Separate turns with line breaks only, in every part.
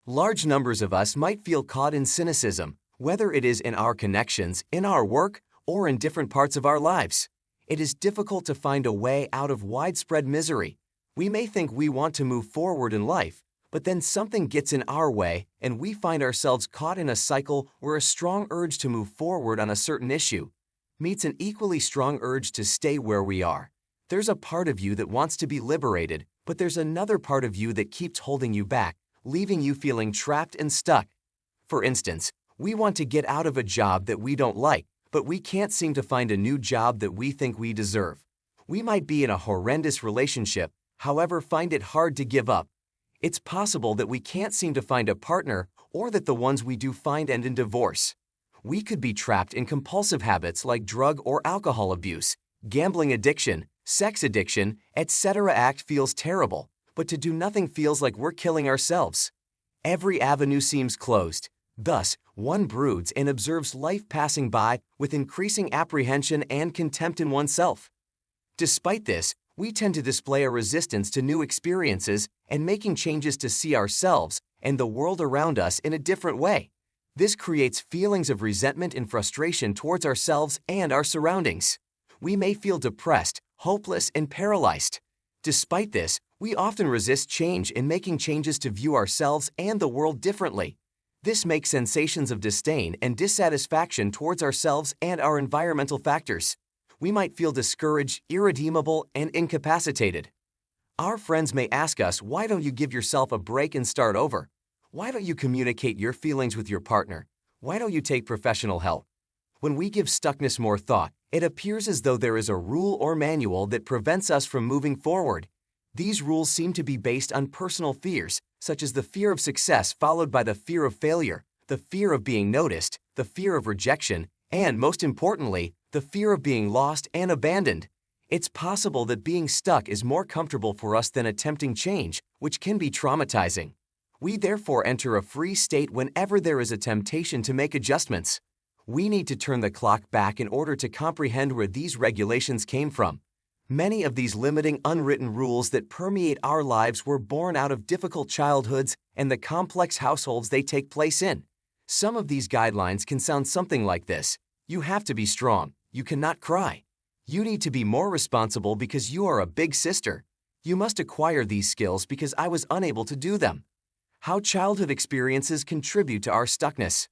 Large numbers of us might feel caught in cynicism, whether it is in our connections, in our work, or in different parts of our lives. It is difficult to find a way out of widespread misery. We may think we want to move forward in life, but then something gets in our way and we find ourselves caught in a cycle where a strong urge to move forward on a certain issue meets an equally strong urge to stay where we are. There's a part of you that wants to be liberated, but there's another part of you that keeps holding you back, leaving you feeling trapped and stuck. For instance, we want to get out of a job that we don't like, but we can't seem to find a new job that we think we deserve. We might be in a horrendous relationship, however, find it hard to give up. It's possible that we can't seem to find a partner or that the ones we do find end in divorce. We could be trapped in compulsive habits like drug or alcohol abuse, gambling addiction, sex addiction, etc. Act feels terrible, but to do nothing feels like we're killing ourselves. Every avenue seems closed. Thus, one broods and observes life passing by with increasing apprehension and contempt in oneself. Despite this, we tend to display a resistance to new experiences and making changes to see ourselves and the world around us in a different way. This creates feelings of resentment and frustration towards ourselves and our surroundings. We may feel depressed, hopeless, and paralyzed. Despite this, we often resist change in making changes to view ourselves and the world differently. This makes sensations of disdain and dissatisfaction towards ourselves and our environmental factors. We might feel discouraged, irredeemable, and incapacitated. Our friends may ask us, why don't you give yourself a break and start over? Why don't you communicate your feelings with your partner? Why don't you take professional help? When we give stuckness more thought, it appears as though there is a rule or manual that prevents us from moving forward. These rules seem to be based on personal fears, such as the fear of success followed by the fear of failure, the fear of being noticed, the fear of rejection, and, most importantly, the fear of being lost and abandoned. It's possible that being stuck is more comfortable for us than attempting change, which can be traumatizing. We therefore enter a freeze state whenever there is a temptation to make adjustments. We need to turn the clock back in order to comprehend where these regulations came from. Many of these limiting unwritten rules that permeate our lives were born out of difficult childhoods and the complex households they take place in. Some of these guidelines can sound something like this. You have to be strong. You cannot cry. You need to be more responsible because you are a big sister. You must acquire these skills because I was unable to do them. How childhood experiences contribute to our stuckness.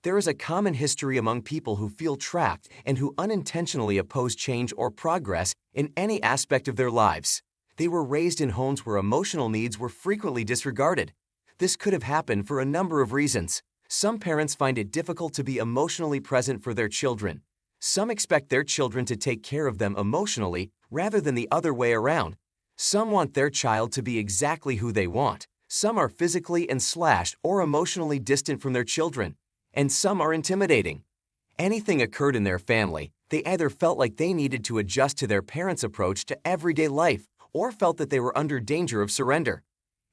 There is a common history among people who feel trapped and who unintentionally oppose change or progress in any aspect of their lives. They were raised in homes where emotional needs were frequently disregarded. This could have happened for a number of reasons. Some parents find it difficult to be emotionally present for their children. Some expect their children to take care of them emotionally rather than the other way around. Some want their child to be exactly who they want. Some are physically enslaved or emotionally distant from their children. And some are intimidating. Anything occurred in their family, they either felt like they needed to adjust to their parents' approach to everyday life or felt that they were under danger of surrender.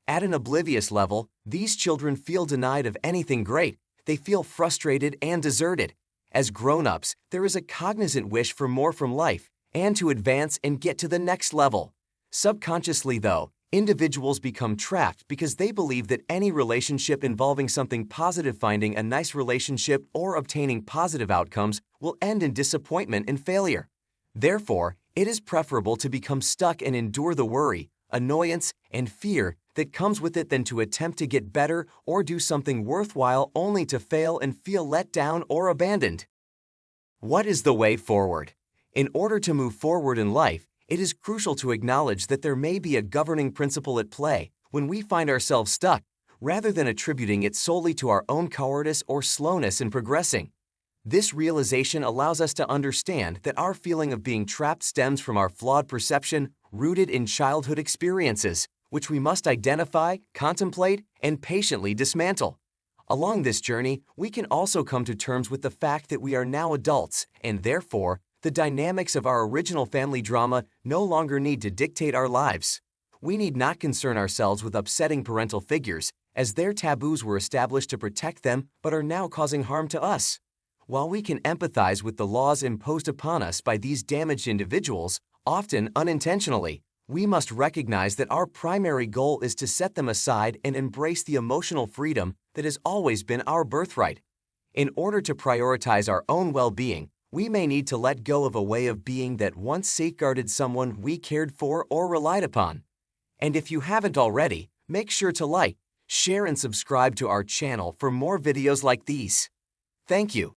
At an oblivious level, these children feel denied of anything great. They feel frustrated and deserted. As grown-ups, there is a cognizant wish for more from life and to advance and get to the next level. Subconsciously, though, individuals become trapped because they believe that any relationship involving something positive, finding a nice relationship or obtaining positive outcomes, will end in disappointment and failure. Therefore, it is preferable to become stuck and endure the worry, annoyance, and fear that comes with it than to attempt to get better or do something worthwhile only to fail and feel let down or abandoned. What is the way forward? In order to move forward in life, it is crucial to acknowledge that there may be a governing principle at play when we find ourselves stuck, rather than attributing it solely to our own cowardice or slowness in progressing. This realization allows us to understand that our feeling of being trapped stems from our flawed perception rooted in childhood experiences, which we must identify, contemplate, and patiently dismantle. Along this journey, we can also come to terms with the fact that we are now adults, and therefore, the dynamics of our original family drama no longer need to dictate our lives. We need not concern ourselves with upsetting parental figures, as their taboos were established to protect them but are now causing harm to us. While we can empathize with the laws imposed upon us by these damaged individuals, often unintentionally, we must recognize that our primary goal is to set them aside and embrace the emotional freedom that has always been our birthright. In order to prioritize our own well-being, we may need to let go of a way of being that once safeguarded someone we cared for or relied upon. And if you haven't already, make sure to like, share, and subscribe to our channel for more videos like these. Thank you.